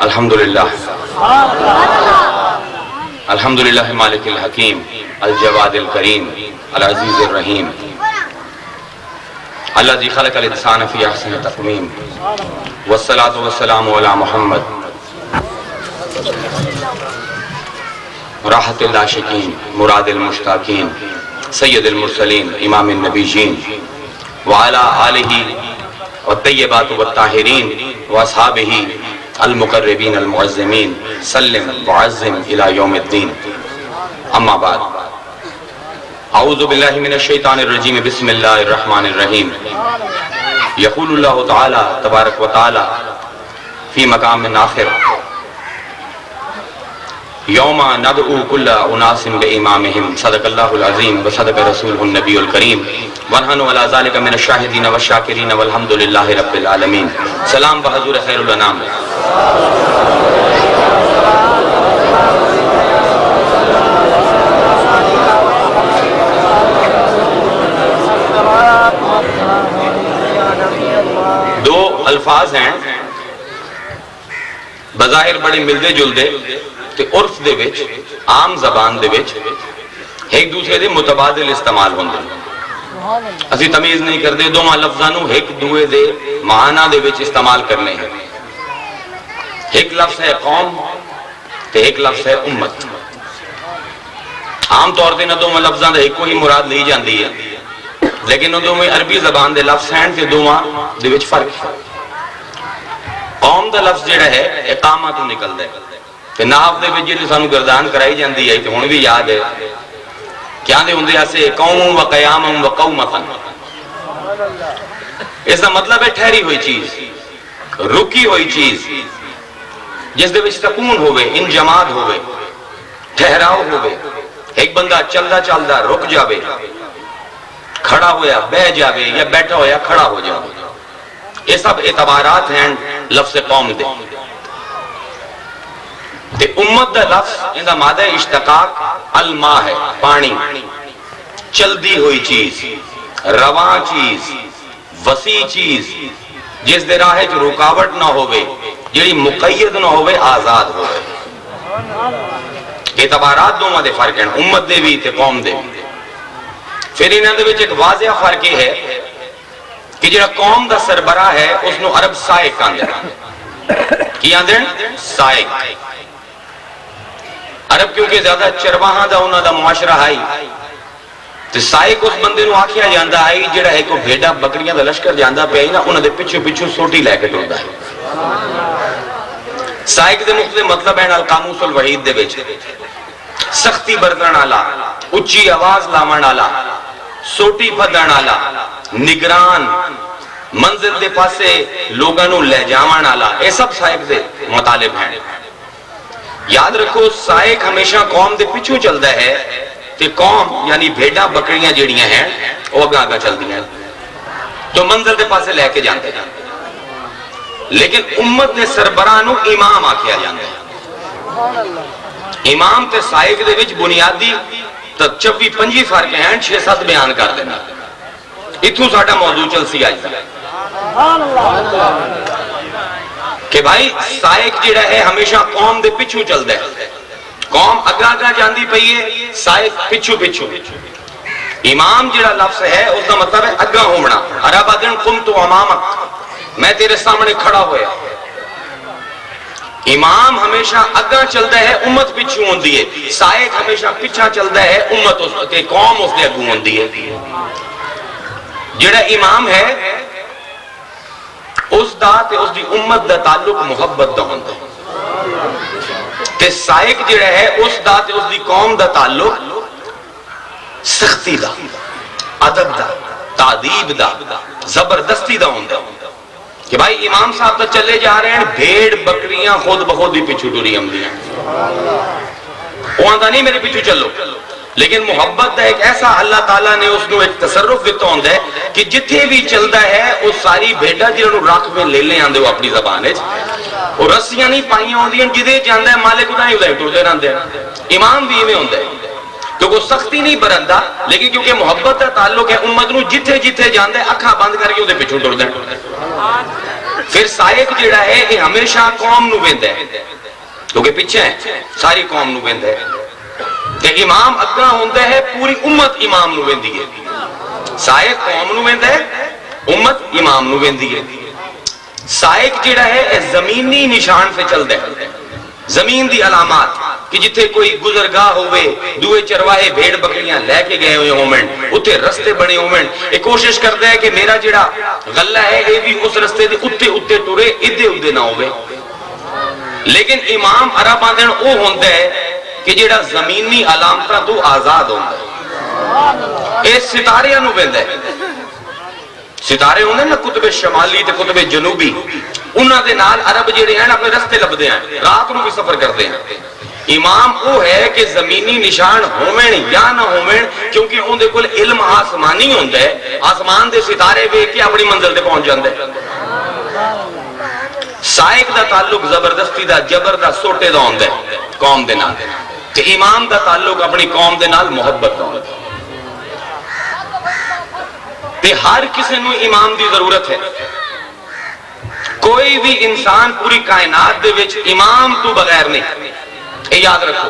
الحمدللہ الحمدللہ مالک الحکیم الجواد الکریم العزیز الرحیم الذی خلق الانسان فی احسن تقویم والصلاة والسلام علی محمد راحت العاشقین مراد المشتاقین سید المرسلین امام النبیین وعلی آلہ والطیبات والطاہرین واصحابہ المقربین المعظمین سلم وعظم الی یوم الدین اما بعد اعوذ باللہ من الشیطان الرجیم بسم اللہ الرحمن الرحیم یقول اللہ تعالی تبارک و تعالی فی مقام آخر یوم ندعو کل اناس بامامہم صدق اللہ العظیم وصدق رسولہ النبی الکریم ونحن علی ذلک من الشاہدین والشاکرین والحمدللہ رب العالمین. سلام بحضور خیر الانام. دو الفاظ ہیں بظاہر بڑے ملدے جلدے تے عرف دے وچ عام زبان دے وچ ایک دوسرے دے متبادل استعمال ہوندے. اسی تمیز نہیں کردے دوواں لفظاں نوں ایک دوے دے معنی دے وچ استعمال کرنے ہیں. ایک لفظ ہے قوم تے ایک لفظ ہے امت. عام طور تے نہ دوواں لفظاں دا ایکو ہی مراد لئی جاندی ہے لیکن انہوں میں عربی زبان دے لفظ ہیں تے دوواں دے وچ فرق ہے. قوم دا لفظ جڑا ہے اقامہ تو نکلدا ہے تے نحو دے وچ جڑی سانو گردان کرائی جاندی ہے تے ہن بھی یاد ہے کیا دے ہوندے ایسے قوم و قیام و قومتن. اس دا مطلب ہے ٹھہری ہوئی چیز رکی ہوئی چیز جس دے وچ سکون ہوئے انجماد ہوئے ٹھہراؤ ہوئے. ایک بندہ چلدا چلدا رک جاوے کھڑا ہویا بہ جاوے یا بیٹھا ہویا کھڑا ہو جاوے. یہ سب اعتبارات ہیں لفظ قوم دے. تے امت دا لفظ ان دا مادہ اشتقاق الماء ہے پانی. چلدی ہوئی چیز رواں چیز وسیع چیز جس دے راہ وچ رکاوٹ نہ ہوئے جڑی مقید نہ ہوئے آزاد ہوئے. اعتبارات دونوں دے فرق ہیں امت دے بھی تے قوم دے بھی. پھر انہاں دے وچ ایک واضح فرق یہ ہے کہ جڑا قوم دا سربراہ ہے اس نو عرب سائق آندے کی آندے سائق. عرب کیونکہ زیادہ چرواہاں دا انہاں دا معاشرہ ہے تے سائق اس بندے نو آکھیا جاندا ہے جڑا ہے کو بھیڑا بکریاں دا لشکر جاندا پیا نا انہاں دے پیچھے پیچھے سوٹی لے کے ٹردا ہے. سائق دے مختلف مطلب ہیں القاموس الوحید دے وچ سختی برتن والا اچھی آواز لاون والا سوٹی پھدن والا نگران منزل دے پاسے لوگاں نو لے جاون والا. اے سب سائق دے مطالب ہیں. یاد رکھو سائق ہمیشہ قوم دے پیچھے چلدا ہے تے قوم یعنی بھیڑا بکریاں جڑیاں ہیں وہ آگے آگے چلدی ہیں تو منزل دے پاسے لے کے جاندے ہیں. لیکن امت دے سربراہ نو امام آکھیا جاندا ہے. امام تے سائق دے وچ بنیادی تے 24-25 فرق ہیں 6-7 بیان کر دینا. اتھوں ساڈا موضوع چل سی آج کہ بھائی سائق جڑا ہے ہمیشہ قوم دے پیچھے چلدا ہے. قوم اگا اگا جاندی پئی ہے سائق پیچھے پیچھے. امام جڑا لفظ ہے اس کا مطلب ہے اگا ہونا. عرب آدن قمت امامک میں تیرے سامنے کھڑا ہویا. امام ہمیشہ اگا چلدا ہے امت پیچھے ہوندی ہے. سائق ہمیشہ پیچھے چلدا ہے امت اس تے قوم اس دے اگوں ہوندی ہے. جڑا امام ہے اس دا تے اس دی امت دا تعلق محبت دا ہوندا ہے تے سائق جڑا ہے اس دا تے اس دی قوم دا تعلق سختی دا ادب دا تعدیب دا زبردستی دا ہوندا ہے کہ بھائی امام صاحب تو چلے جا رہے ہیں بھیڑ بکریاں خود بخود ہی پیچھے ٹری آمدیاں وہ آندا نہیں میرے پیچھے چلو. لیکن محبت دا ایک ایسا اللہ تعالیٰ نے اس نو ایک تصرف دیتا ہوندہ ہے کہ جتھے بھی چلدا ہے وہ ساری بھیڑا جنہوں رکھ میں لے لے آندے وہ اپنی زبان ہے وہ رسیاں نہیں پائیاں ہوندی ہیں جدے جاندہ ہے مالک ادھائی ادھائی ٹرتے رہندے ہیں. امام بھی میں ہوندہ ہے کیونکہ وہ سختی نہیں برندہ لیکن کیونکہ محبت کا تعلق ہے امت نو جتھے جتھے جاندہ ہے اکھاں بند کر کے ادھے پیچھے ٹر دیں. پھر سائق جڑا ہے یہ ہمیشہ قوم نو ویندا ہے کیونکہ پیچھے ہے ساری قوم نو ویندا ہے تے امام اگا ہوندا ہے پوری امت امام نو ویندی ہے سائق قوم نو ویندا ہے امت امام نو ویندی ہے سائق جڑا ہے زمینی نشان سے چلدا ہے زمین دی علامات کہ جتھے کوئی گزرگاہ ہوئے دوئے چرواہے بھیڑ بکریاں لے کے گئے ہوئے ہومن اتھے رستے بنے ہومن ایک کوشش کرتا ہے کہ میرا جڑا غلہ ہے یہ بھی اس رستے دے اتھے ٹرے ادھے ادھے نہ ہوئے لیکن امام عرب آندن او ہوندہ ہے کہ جڑا زمینی علامتاں تو آزاد ہوندہ ہے اس ستارے نو ویندہ ہے ستارے ہوندے نا قطب شمالی تے قطب جنوبی انہاں دے نال عرب جڑے ہیں اپنے رستے لبدے ہیں رات نو بھی سفر کرتے ہیں امام وہ ہے کہ زمینی نشان ہومن یا نہ ہومن کیونکہ ان دے کل علم آسمانی ہوندہ ہے آسمان دے ستارے ویکھ کے اپنی منزل تے پہنچ جاندے سائق دا تعلق زبردستی دا جبر دا سوٹے دا ہوندہ ہے قوم دے نال کہ امام دا تعلق اپنی قوم دے نال محبت دا ہوندہ ہے تے ہر کسی نو امام دی ضرورت ہے کوئی بھی انسان پوری کائنات دے وچ امام تو بغیر نہیں یہ یاد رکھو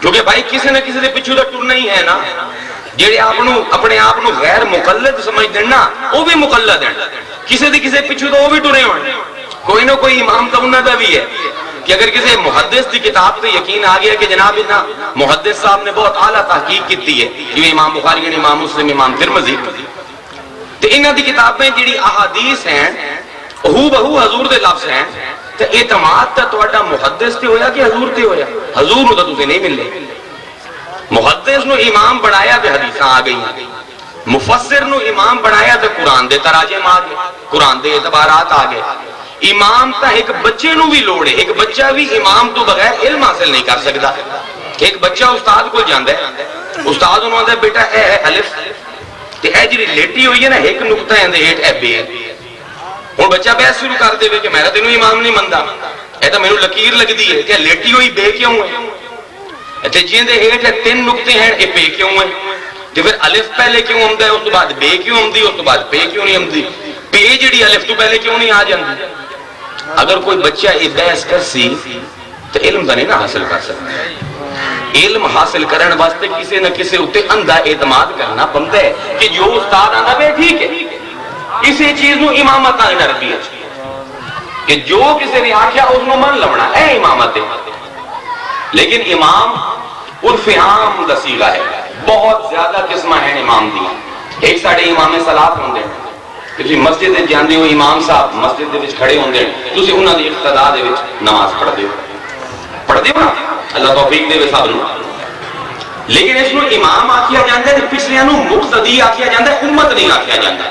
کیونکہ بھائی کسی نہ کسی دے پچھو دا ٹرنا ہی ہے نا جیڑے اپنے آپ نو غیر مقلد سمجھ دینا وہ بھی مقلد ہیں کسی دے کسی پچھو دا وہ بھی ٹرے ہوئے کوئی نہ کوئی امام تو انہوں دا بھی ہے کہ اگر کسی محدث دی کتاب پہ یقین آ گیا کہ جناب انہا محدث صاحب نے بہت اعلیٰ تحقیق کی ہے جو امام بخاری امام مسلم امام ترمذی تو انہاں دی کتابیں جڑی احادیث ہیں ہو بہو حضور دے لفظ ہیں تو اعتماد تا توڑا محدث تے ہویا کہ حضور تے ہویا حضور نو تا تُسے نہیں ملے محدث نو امام بڑھایا تے حدیثاں آ گئی مفسر نو امام بڑھایا تے قرآن دے تراجم آ گئے قرآن دے اعتبارات آ گئے امام تا ایک بچے نو بھی لوڑے ایک بچہ بھی امام تو بغیر علم حاصل نہیں کر سکتا ایک بچہ استاد کو جاندہ ہے استاد انہوں آدھا بیٹا اے الف تے اے جی لیٹی ہوئی ہے نا ایک نکتہ ہے اندھے اے بے اور بچہ بحث شروع کر دے کہ میرا تینوں امام نہیں مندہ اے تو میرے لکیر لگ دی ہے کہ لیٹی ہوئی بے کیوں ہے تے جیندے ہیٹ ہے 3 نکتے ہیں اے بے کیوں ہے تے پھر الف پہلے کیوں ہم دے اس تو بعد بے کیوں ہم دی اس تو بعد بے کیوں نہیں ہم دی بے جڑی الف تو پہلے کیوں نہیں آ جاندی اگر کوئی بچہ یہ بحث کر سی تو علم دا نہیں نہ حاصل کر سکتا علم حاصل کرنے واسطے کسی نہ کسی اتے اندھا اعتماد کرنا بنتا ہے کہ جو استاد آندہ بے ٹھیک ہے اسی چیز نو امامت آنے ربی ہے کہ جو کسی نے آکھیا اس نو من لونا اے امامت ہے لیکن امام عرف عام دا سیغہ ہے بہت زیادہ قسمہ ہیں امام دیا ایک ساڑھے امام صلاح ہوندے ہیں کہ مسجد دے جاندے ہو امام صاحب مسجد دے وچ کھڑے ہوندے ہیں تسی انہاں دی اقتدا دے وچ نماز پڑھ دیو نا اللہ توفیق دے وے سب نو لیکن اس نو امام آکھیا جاندا ہے تے پچھلیاں نو مقتدی آکھیا جاندا ہے امت نہیں آکھیا جاندا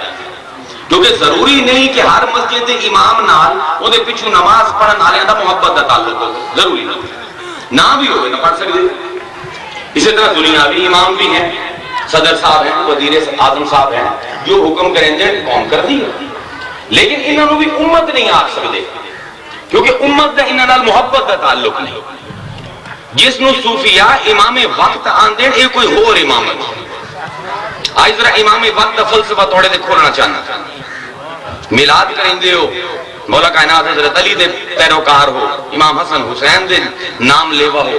کیونکہ ضروری نہیں کہ ہر مسجد دے امام نال او دے پیچھے نماز پڑھن والے دا محبت دا تعلق ہو ضروری نہیں نہ بھی ہوئے نہ پڑھ سکدے اسی طرح دنیاوی امام بھی ہیں صدر صاحب ہیں وزیر اعظم صاحب ہیں جو حکم کریں گے قوم کر دی لیکن انہوں بھی امت نہیں آکھ سکتے کیونکہ امت دا انہوں نال محبت دا تعلق نہیں جس نو صوفیاء امام وقت آندے اے کوئی اور امامت آج ذرا امام وقت دا فلسفہ تھوڑے دے کھولنا چاہنا میلاد کریں دے ہو مولا کائنات حضرت علی دے پیروکار ہو امام حسن حسین دے نام لیوا ہو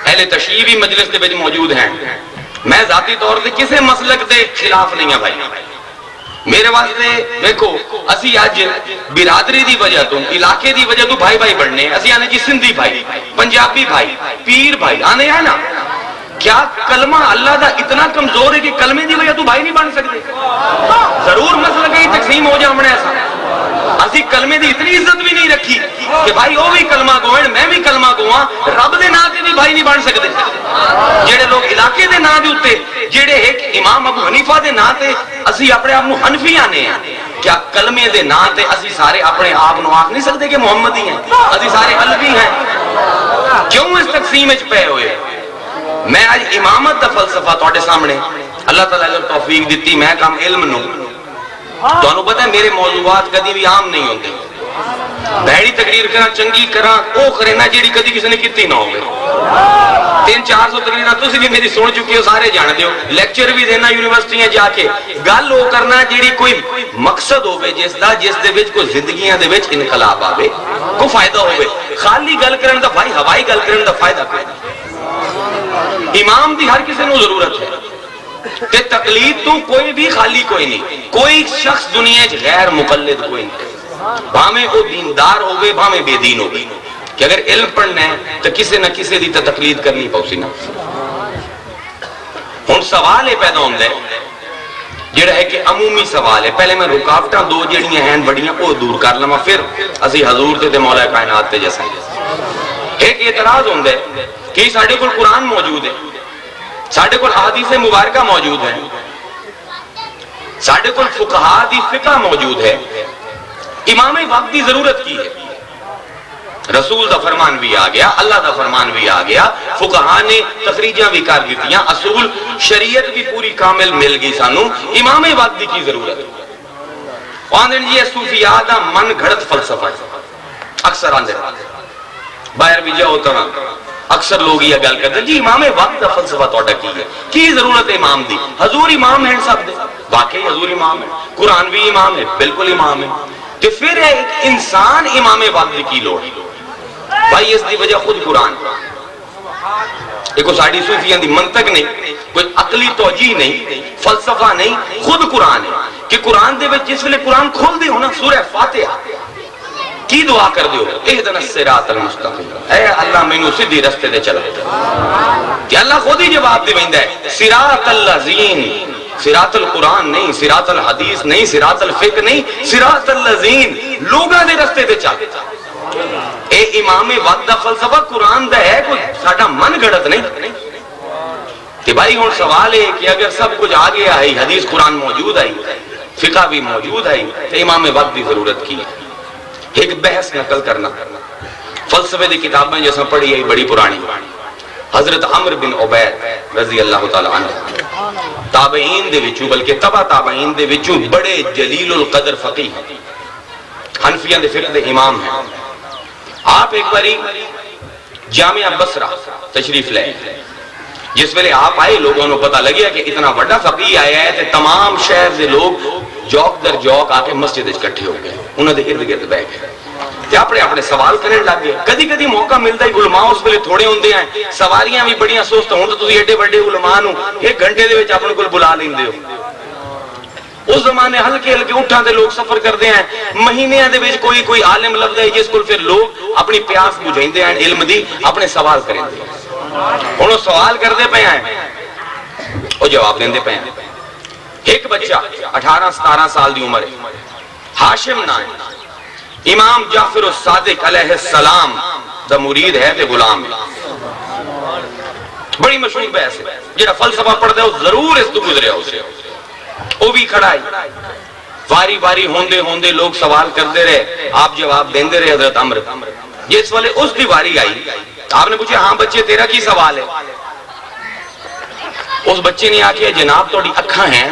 اہل تشریح بھی مجلس دے وچ موجود ہیں میں ذاتی طور سے کسے مسلک دے خلاف نہیں ہے بھائی میرے واسطے دیکھو اسی آج برادری دی وجہ تو علاقے دی وجہ تو بھائی بھائی بڑھنے اسی آنے جی سندھی بھائی پنجابی بھائی پیر بھائی آنے ہے نا کیا کلمہ اللہ دا اتنا کمزور ہے کہ کلمے دی وجہ تو بھائی نہیں بن سکتے ضرور مسلک ہی تقسیم ہو جائے ہمیں ایسا اسی کلمے دی اتنی عزت بھی نہیں رکھی کہ بھائی وہ بھی کلمہ گوئن میں بھی کلمہ گواں رب دے ناتے بھی بھائی نہیں بن سکتے جڑے لوگ علاقے دے نا دے اتے جڑے ایک امام ابو حنیفہ دے ناتے اسی اپنے آپ حنفی آنے ہیں کیا کلمے دے ناتے اسی سارے اپنے آپ نو آکھ نہیں سکتے کہ محمدی ہیں اسی سارے حنفی ہیں کیوں اس تقسیم اچ پے ہوئے میں آج امامت دا فلسفہ توڑے سامنے اللہ تعالیٰ اگر توفیق دیتی میں کام علم نو تو انہوں پتہ ہے میرے موضوعات کدی بھی عام نہیں ہوندے بھڑی تقریر کرا چنگی کرا وہ کرے نا جیڑی کدی کسی نے کیتی نہ ہوگی 300-400 تقریراں تسی بھی میری سن چکی ہو سارے جان دیو لیکچر بھی دینا یونیورسٹیاں جا کے گل وہ کرنا جیڑی کوئی مقصد ہوے جس دے وچ کوئی زندگیاں دے وچ انقلاب آوے کوئی فائدہ ہوے خالی گل کرن دا بھائی ہوائی گل کرن دا فائدہ کوئی نہیں امام دی ہر کسی نو ضرورت ہے تے تقلید تو کوئی بھی خالی کوئی نہیں کوئی شخص دنیا وچ غیر مقلد کوئی نہیں بھاویں وہ دیندار ہوے بھاویں بے دین ہوے کہ اگر علم پڑھنا ہے تو کسی نہ کسی دی تقلید کرنی پوسی نا ہن سوال یہ پیدا ہوندا ہے جڑا ہے کہ عمومی سوال ہے پہلے میں رکاوٹاں دو جڑیاں ہیں بڑیاں وہ دور کر لواں پھر اسی حضور تے مولا کائنات تے جیسا ایک اعتراض ہوندا ہے کہ ساڈے کول قرآن موجود ہے ساڈے کول احادیث مبارکہ موجود ہے ساڈے کول فقہاء دی فقہ موجود ہے امام وقت کی ضرورت کی ہے رسول دا فرمان بھی آ گیا اللہ دا فرمان بھی آ گیا فقہاء نے تخریجاں بھی کر دیتیاں اصول شریعت بھی پوری کامل مل گئی سانو امام وقت کی ضرورت آندھیں جی صوفیاء دا من گھڑت فلسفہ ہے اکثر آندھیں باہر بھی جاؤ تو اکثر لوگ یہ گل کرتے ہیں جی امام وقت دا فلسفہ توڑا کی ضرورت ہے امام دی حضور امام ہیں سب دے واقعی حضور امام ہے قرآن بھی امام ہے بالکل امام ہے تو پھر ایک انسان امام وقت کی لوڑ بھائی اس دی وجہ خود قرآن ایک ساڑی صوفیاں دی منطق نہیں کوئی عقلی توجیہ نہیں فلسفہ نہیں خود قرآن ہے کہ قرآن دے وچ جس ویلے قرآن کھول دے ہو نا سورہ فاتحہ کی دعا کر دیو اہدنا الصراط المستقیم اے اللہ مینوں سیدھی رستے دے چلا کہ اللہ خود ہی جواب دے ویندا ہے صراط الذین صراط القرآن نہیں صراط الحدیث نہیں صراط الفقہ نہیں صراط الذین لوگاں دے رستے دے چل اے امام وقت دا فلسفہ قرآن دا ہے کوئی ساڈا من گھڑت نہیں کہ بھائی ہن سوال ہے کہ اگر سب کچھ آ گیا ہے حدیث قرآن موجود ہے فقہ بھی موجود ہے تو امام وقت دی ضرورت کی ایک بحث نقل کرنا فلسفے دی کتابیں جیسا پڑھی ہے بڑی پرانی حضرت عمر بن عبید رضی اللہ تعالی عنہ تابعین دے وچوں بلکہ تبع تابعین دے وچوں بڑے جلیل القدر فقیہ حنفیہ دے فقہ دے امام ہیں آپ ایک باری جامعہ بصرہ تشریف لے جس ویلے آپ آئے لوگوں نے پتہ لگیا کہ اتنا بڑا فقیہ آیا ہے تے تمام شہر دے لوگ جوک در جوک آ کے مسجد وچ اکٹھے ہو گئے انہاں دے ارد گرد بیٹھ گئے تے اپنے سوال کرنے لگ گئے کدی کدی موقع ملتا ہے علماء اس ویلے تھوڑے ہوندے ہیں سواریاں بھی بڑیاں سست ہون تے تسی ایڈے بڑے علماء نو ایک گھنٹے دے وچ اپنے کول بلا لیندے ہو اس زمانے ہلکے ہلکے اٹھاں دے لوگ سفر کردے ہیں مہینیاں دے وچ کوئی عالم لبدا ہے جس کول پھر لوگ اپنی پیاس بجھیندے ہیں علم دی اپنے سوال کریندے ہیں ہن وہ سوال کردے پے ہیں وہ جواب دیندے پے ہیں ایک بچہ 18-17 سال دی عمر ہے ہاشم نام ہے امام جعفر الصادق علیہ السلام دا مرید ہے تے غلام ہے بڑی مشہور بحث ہے جڑا فلسفہ پڑھدا ہے وہ ضرور اس تو گزریا اسے وہ بھی کھڑا ہے واری واری ہوندے ہوندے لوگ سوال کرتے رہے آپ جواب دیندے رہے حضرت عمر جس والے اس دی واری آئی آپ نے پوچھا ہاں بچے تیرا کی سوال ہے اس بچے نے آکھیا جناب توڑی اکھاں ہیں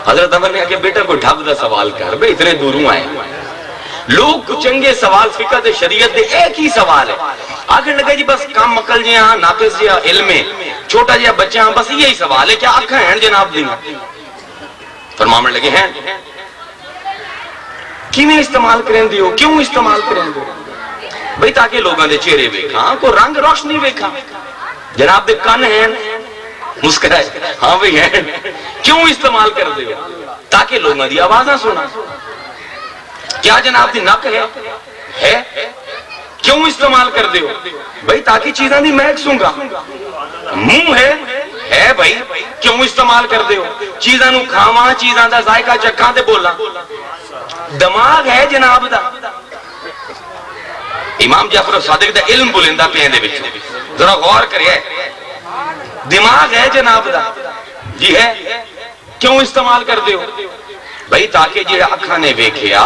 حضرت عمر نے آکھیا بیٹا کوئی ڈھب دا سوال کر بے اتنے دوروں آئے لوگ چنگے سوال فقہ دے شریعت دے ایک ہی سوال ہے آخر لگا جی بس کام مکل جی ہاں ناقص جی علم ہے چھوٹا جی بچہ ہاں بس یہی سوال ہے کیا اکھاں ہیں جناب دی فرمانے لگے ہیں کیویں استعمال کریں دیو کیوں استعمال کریں دیو بھئی تاکہ لوگاں دے چہرے ویکھاں کو رنگ روشنی ویکھاں جناب دے کان ہیں مسکرائے ہاں بھئی ہیں کیوں استعمال کر دیو تاکہ لوگاں دی آوازاں سنا کیا جناب دی نک ہے کیوں استعمال کر دیو بھئی تاکہ چیزاں دی مہک سونگا منہ ہے بھئی کیوں استعمال کر دیو چیزاں نو کھاواں چیزاں دا ذائقہ چکھاں تے بولاں دماغ ہے جناب دا امام جعفر صادق دا علم بلندہ پیان دے بچوں ذرا غور کریے دماغ ہے جناب دا جی ہے کیوں استعمال کر دیو بھئی تاکہ جیڑا اکھاں نے ویکھیا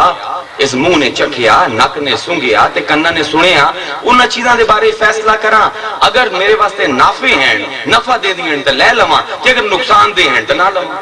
اس منہ نے چکھیا نک نے سنگیا تے کنہ نے سنیا انہاں چیزاں دے بارے فیصلہ کراں اگر میرے واسطے نافع ہیں نفع دے دیئن تے لے لواں کہ اگر نقصان دے ہیں تے نہ لواں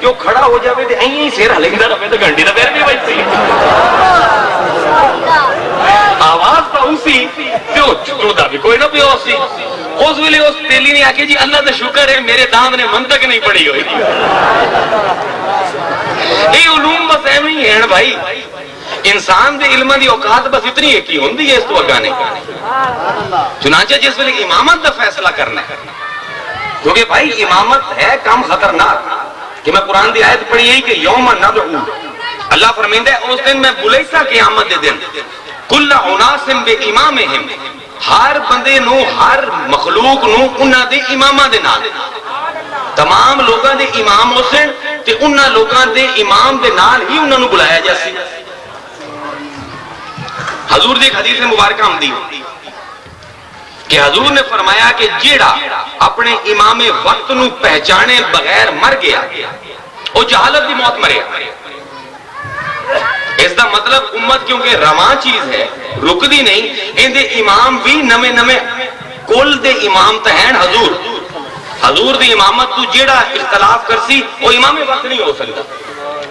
جو کھڑا ہو جاوے تے اییں ہی سر ہلیندا رہے تے گھنٹی دا پیر بھی بجتی آواز تو اسی تے او چڑدا بھی کوئی نہ پیو سی اس ویلے اس تیلی نے آکھے جی اللہ دا شکر ہے میرے دام نے منطق نہیں پڑھی ہوئی یہ علوم بس ایویں ہی ہیں بھائی انسان دے علم دی اوقات بس اتنی ایک ہی ہوندی ہے اس تو اگا نہیں چنانچہ جس ویلے امامت دا فیصلہ کرنا ہے کیونکہ بھائی امامت ہے کم خطرناک کہ میں قرآن دی آیت پڑھی ہے کہ یوم ندعو اللہ فرمائندا ہے اس دن میں بلیسا قیامت دے دن کل اناس بے امامہم ہر بندے نو ہر مخلوق نو انہاں دے اماماں دے نال تمام لوگاں دے امام حسین تے انہاں لوگاں دے امام دے نال ہی انہاں نو بلایا جاسی حضور دی حدیث مبارکہ آمدی کہ حضور نے فرمایا کہ جیڑا اپنے امام وقت نو پہچانے بغیر مر گیا وہ جہالت دی موت مریا اس دا مطلب امت کیونکہ رواں چیز ہے رکدی نہیں ان دے امام بھی نمے نمے کل دے امام تہین حضور دی امامت تو جیڑا اختلاف کرسی وہ امام وقت نہیں ہو سکتا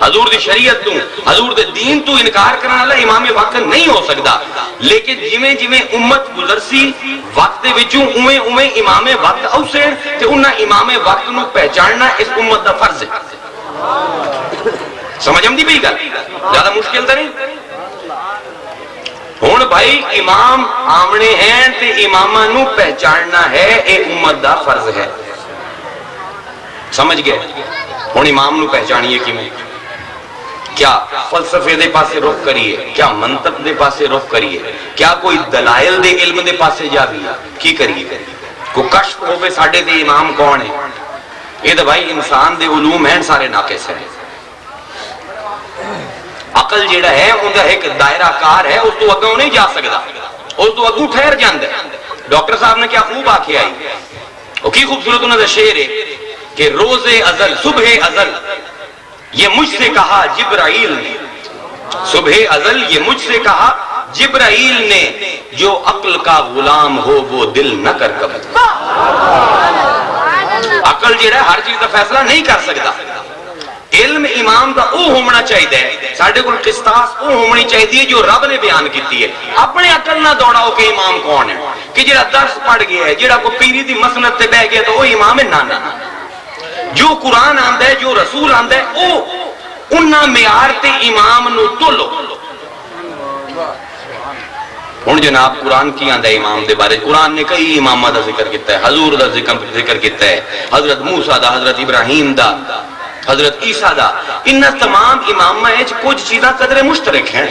حضور دی شریعت تو حضور دے دین تو انکار کرنا اللہ امام وقت نہیں ہو سکتا لیکن جویں جویں امت گزرسی وقت دے وچوں اویں اویں امام وقت اوسے تے انہاں امام وقت نو پہچاننا اس امت دا فرض ہے سمجھ آمدی پئی گل زیادہ مشکل تو نہیں ہن بھائی امام آمنے ہیں تے اماماں نو پہچاننا ہے اے امت دا فرض ہے سمجھ گئے ہن امام نو پہچانیے کیویں کیا فلسفے دے پاسے رخ کریے کیا منطق دے پاسے رخ کریے کیا کوئی دلائل دے علم دے پاسے جا بھی کی کریے کوئی کشف ہوے ساڈے تے امام کون ہے یہ تو بھائی انسان دے علوم ہیں سارے ناقص ہیں عقل جیڑا ہے ان کا ایک دائرہ کار ہے اس تو اگوں نہیں جا سکتا اس تو اگوں ٹھہر جاندہ ڈاکٹر صاحب نے کیا خوب آکھے آئی وہ کی خوبصورت انہوں نے شعر ہے کہ روز ازل صبح ازل یہ مجھ سے کہا جبرائیل نے صبح ازل یہ مجھ سے کہا جبرائیل نے جو عقل کا غلام ہو وہ دل نہ کر کبھی عقل جیڑا ہر چیز کا فیصلہ نہیں کر سکتا علم امام دا او ہونا چاہیے ساڈے کول قسطاس او ہونی چاہیے جو رب نے بیان کیتی ہے اپنے عقل نہ دوڑاؤ کہ امام کون ہے کہ جڑا درس پڑھ گیا ہے جڑا کو پیری دی مسند تے بیٹھ گیا تو وہ امام ہے نانا جو قرآن آندا ہے جو رسول آندا ہے او انہاں معیار تے امام نو تولو ہن جناب قرآن کی آندا ہے امام دے بارے قرآن نے کئی اماماں دا ذکر کیتا ہے حضور دا ذکر کیتا ہے حضرت موسیٰ دا حضرت ابراہیم دا حضرت عیسیٰ دا انہاں تمام اماماں وچ کچھ چیزاں قدرے مشترک ہیں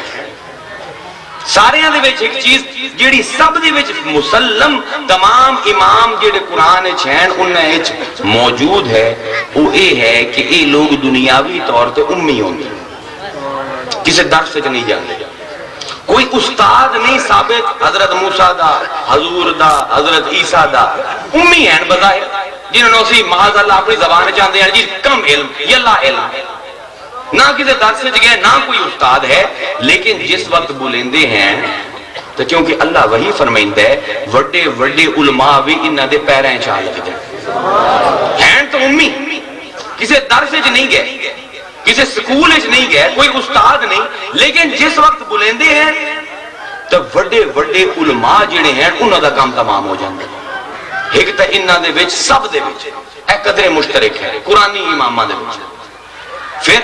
سارے دے وچ ایک چیز جیڑی سب دے وچ مسلم تمام امام جیڑے قرآن وچ ہیں انہاں وچ موجود ہے وہ یہ ہے کہ یہ لوگ دنیاوی طور تے امی ہوندے کسی درس وچ نہیں جاندے کوئی استاد نہیں ثابت حضرت موسیٰ دا حضور دا حضرت عیسیٰ دا امی ہیں بظاہر جنہوں نے اسی معاذ اللہ اپنی زبان چاہتے ہیں جی کم علم یلا علم نہ کسی درس سے گئے نہ کوئی استاد ہے لیکن جس وقت بولیندے ہیں تو کیونکہ اللہ وہی فرمائندہ ہے وڈے وڈے علماء بھی انہاں دے پیریں چاہ لگ جائیں ہیں تو امی کسی درس سے نہیں گئے کسی سکول سے نہیں گئے کوئی استاد نہیں لیکن جس وقت بولیندے ہیں تو وڈے وڈے علماء جڑے ہیں انہاں دا کام تمام ہو جاندے ایک تا انہاں دے وچ سب دے وچ اے قدر مشترک ہے قرآنی امامہ دے وچ پھر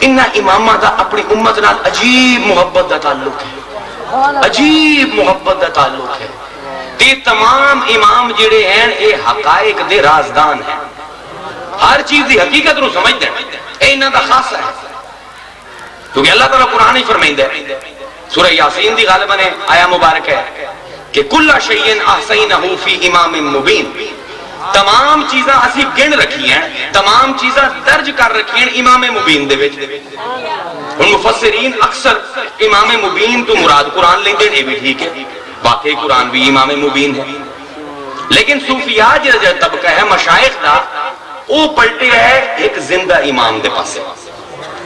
انہاں امامہ دا اپنی امت نال عجیب محبت دا تعلق ہے عجیب محبت دا تعلق ہے تے تمام امام جڑے ہیں اے حقائق دے رازدان ہیں ہر چیز دی حقیقت نو سمجھ دیں اے انہاں دا خاصہ ہے کیونکہ اللہ تعالیٰ قرآن ہی فرمائندہ ہے سورہ یاسین دی غالباً آیا مبارک ہے کہ کل شیئن احسینہ فی امام مبین تمام چیزاں اسی گن رکھی ہیں تمام چیزاں درج کر رکھی ہیں امام مبین دے وچ ان مفسرین اکثر امام مبین تو مراد قرآن لیں دے بھی ٹھیک ہے باقی قرآن بھی امام مبین ہے لیکن صوفیاء جو طبقہ ہے مشائخ دا وہ پلٹے ہے ایک زندہ امام دے پاسے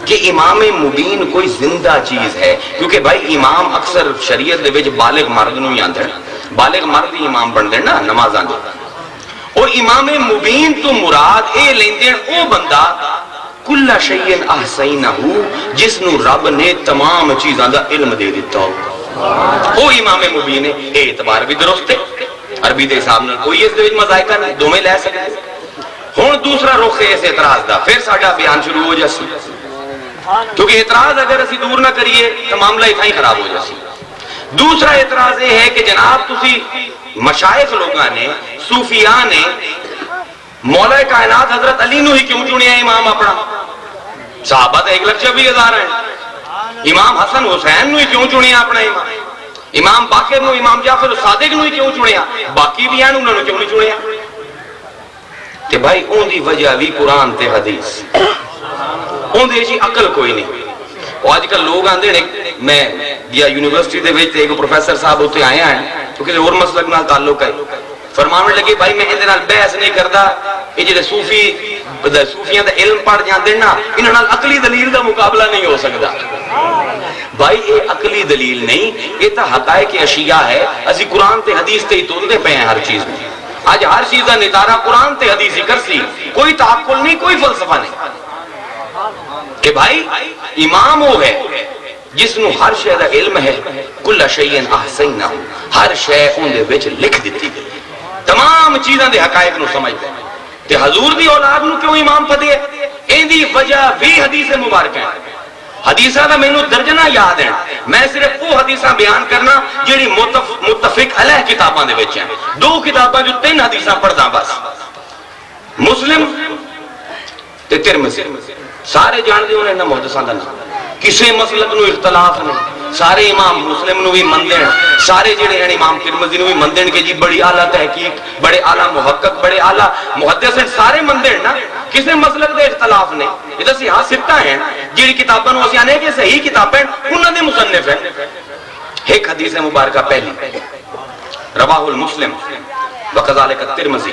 کہ امام مبین کوئی زندہ چیز ہے کیونکہ بھائی امام اکثر شریعت دے وچ بالغ مرد نو ہی آندے بالغ مرد ہی امام بن دے نا نمازاں دے وہ امام مبین تو مراد اے لیندے او بندہ کل شیء احصینہ جس نو رب نے تمام چیزاں دا علم دے دیتا ہو، وہ امام مبین ہے۔ اے اعتبار بھی درست ہے، عربی دے حساب نال کوئی اس دے وچ مذائقہ نہیں، دوویں لے سکتے۔ ہن دوسرا رخ ہے اس اعتراض دا، پھر ساڈا بیان شروع ہو جاسی، کیونکہ اعتراض اگر اسی دور نہ کریے تو معاملہ اتنا ہی خراب ہو جاسی۔ دوسرا اعتراض یہ ہے کہ جناب تسی مشائخ لوگاں نے، صوفیاء نے مولا کائنات حضرت علی نو ہی کیوں چنیا امام اپنا؟ صحابہ تو 1,20,000 ہیں، امام حسن حسین نو ہی کیوں چنیا اپنا امام؟ امام باقر نو، امام جعفر صادق نو ہی کیوں چنیا؟ باقی بھی ہیں انہوں نے کیوں نہیں چنیا؟ تے بھائی اون دی وجہ بھی قرآن تے حدیث، اون دی جی عقل کوئی نہیں۔ اور آج کل لوگ آندے نے، میں یا یونیورسٹی دے وچ ایک پروفیسر صاحب ہوتے آئے ہیں تو کسی اور مسلک نال تعلق ہے، فرمانے لگے بھائی میں اندے نال بحث نہیں کردا، یہ جڑے صوفیاں دا علم پڑھ جاندے نا انہاں نال عقلی دلیل دا مقابلہ نہیں ہو سکدا۔ بھائی یہ عقلی دلیل نہیں، یہ تا حقائق اشیاء ہے، اسی قرآن تے حدیث تے ہی تولدے پے ہیں ہر چیز میں۔ آج ہر چیز دا نتارہ قرآن تے حدیث ہی کرسی، کوئی تعقل نہیں، کوئی فلسفہ نہیں کہ بھائی امام وہ ہے جس نو ہر شے دا علم ہے، کل شیء احصینہ، ہر شے اون دے وچ لکھ دتی گئی، تمام چیزاں دے حقائق نو سمجھدا ہے۔ تے حضور دی اولاد نو کیوں امام پدے؟ این دی وجہ بھی حدیث مبارکہ ہے۔ حدیثاں دا مینوں درجنہ یاد ہیں، میں صرف وہ حدیثاں بیان کرنا جڑی متفق علیہ کتاباں دے وچ ہیں۔ دو کتاباں جو 3 حدیثاں پڑھدا بس، مسلم تے ترمذی، سارے جان دے انہیں نہ محدثاں دا نام، کسے مسلک نو اختلاف نہیں، سارے امام مسلم نو بھی مندن، سارے جڑے ہیں امام ترمذی نو بھی مندن کہ جی بڑی اعلیٰ تحقیق، بڑے اعلیٰ محقق، بڑے اعلیٰ محدث ہیں، سارے مندن نا، کسے مسلک دے اختلاف نہیں۔ یہ تو سیاہ ستہ ہیں جڑی کتاباں نو اسی آنے کہ صحیح کتابیں انہاں دے مصنف ہیں۔ ایک حدیث مبارکہ پہلی، رواہ المسلم وکذالک الترمذی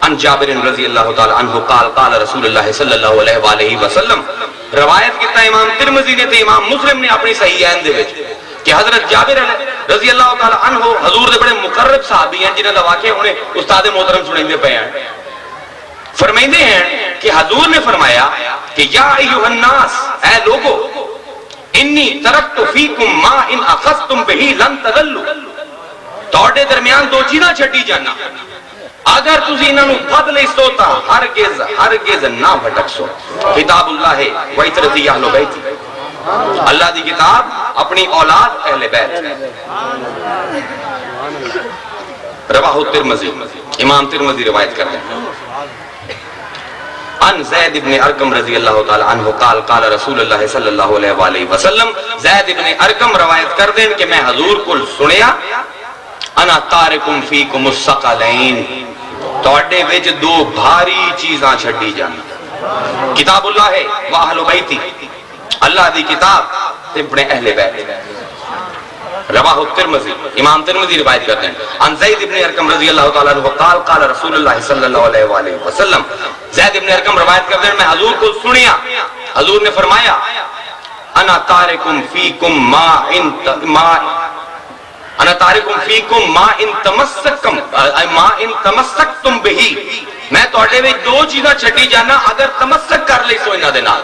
عن جابر رضی اللہ تعالی عنہ قال قال رسول اللہ صلی اللہ علیہ وآلہ وسلم، روایت کیتا امام ترمذی نے تے امام مسلم نے اپنی صحیحین دے وچ کہ حضرت جابر رضی اللہ تعالی عنہ حضور دے بڑے مقرب صحابی ہیں جنہاں دا واقعہ انہیں استاد محترم سنائندے پے ہیں۔ فرمائندے ہیں کہ حضور نے فرمایا کہ یا ایھا الناس، اے لوگو، انی ترکت فیکم ما ان اخذتم بہ لن تضلوا، تواڈے درمیان دو چیزاں چھڈی جانا، اگر تسی انہاں نو پڑھ لئی سو تا ہرگز نہ بھٹک سو، کتاب اللہ ہے وعترتی اہل بیت، اللہ دی کتاب، اپنی اولاد، اہل بیت۔ رواہ الترمذی، امام ترمذی روایت کرتے ہیں عن زید بن ارقم رضی اللہ تعالی عنہ قال قال رسول اللہ صلی اللہ علیہ وآلہ وسلم، زید بن ارقم روایت کرتے ہیں کہ میں حضور کو سنیا، انا تارکم فیکم الثقلین، تواڈے وچ دو بھاری چیزاں چھڈی جانا، کتاب اللہ ہے واہل بیتی، اللہ دی کتاب تے اپنے اہل بیت۔ رواہ الترمذی، امام ترمذی روایت کرتے ہیں عن زید بن ارقم رضی اللہ تعالی عنہ قال قال رسول اللہ صلی اللہ علیہ وآلہ وسلم، زید بن ارقم روایت کرتے ہیں میں حضور کو سنیا، حضور نے فرمایا انا تارکم فیکم ما ان تمسکتم بہی، میں تواڈے وچ دو چیزاں چھڈی جانا اگر تمسک کر لئی سو انہاں دے نال،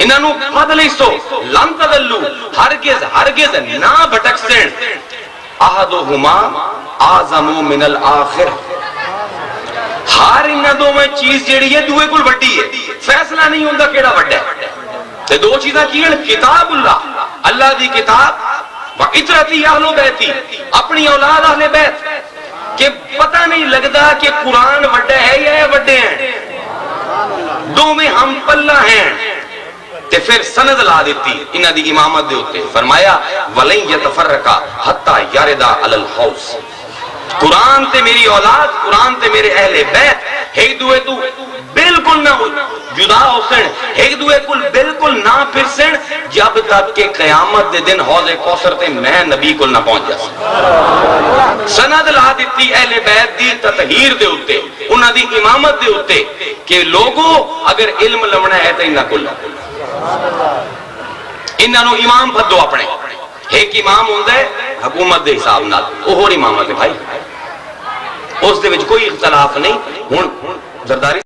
انہاں نو پڑھ لئی سو، لن تضلوا، ہرگز نہ بھٹک سن، احدہما اعظم من الآخر، ہر انہاں دو میں چیز جیڑی ہے دوے کول وڈی ہے، فیصلہ نہیں ہوندا کیڑا وڈا ہے۔ تے دو چیزاں کی ہیں؟ کتاب اللہ، اللہ دی کتاب، وعترتی اہل بیتی، اپنی اولاد اہل بیت، کہ پتہ نہیں لگتا کہ قرآن وڈا ہے یا وڈے ہیں، دو میں ہم پلہ ہیں۔ تے پھر سند لا دیتی انہاں دی امامت دے ہوتے، فرمایا وَلَن يَتَفَرَّقَا حَتَّى يَرِدَا عَلَى الْحَوْضِ، قرآن تے میری اولاد، قرآن تے میرے اہل بیت ایک دوے تو بالکل نہ جدا ہو سن، ایک دوے کل بالکل نہ پھر سن، جب تک کہ قیامت دے دن حوض کوثر تے میں نبی کل نہ پہنچ جا سن۔ سند لا دیتی اہل بیت دی تطہیر دے ہوتے، انہاں دی امامت دے ہوتے کہ لوگوں اگر علم لمنا ہے تو انہاں کل انہاں نو امام پھدو اپنے، ایک امام ہوندا ہے حکومت دے حساب نال، اوہر امامت ہے بھائی، اس دے وچ کوئی اختلاف نہیں. ہن زرداری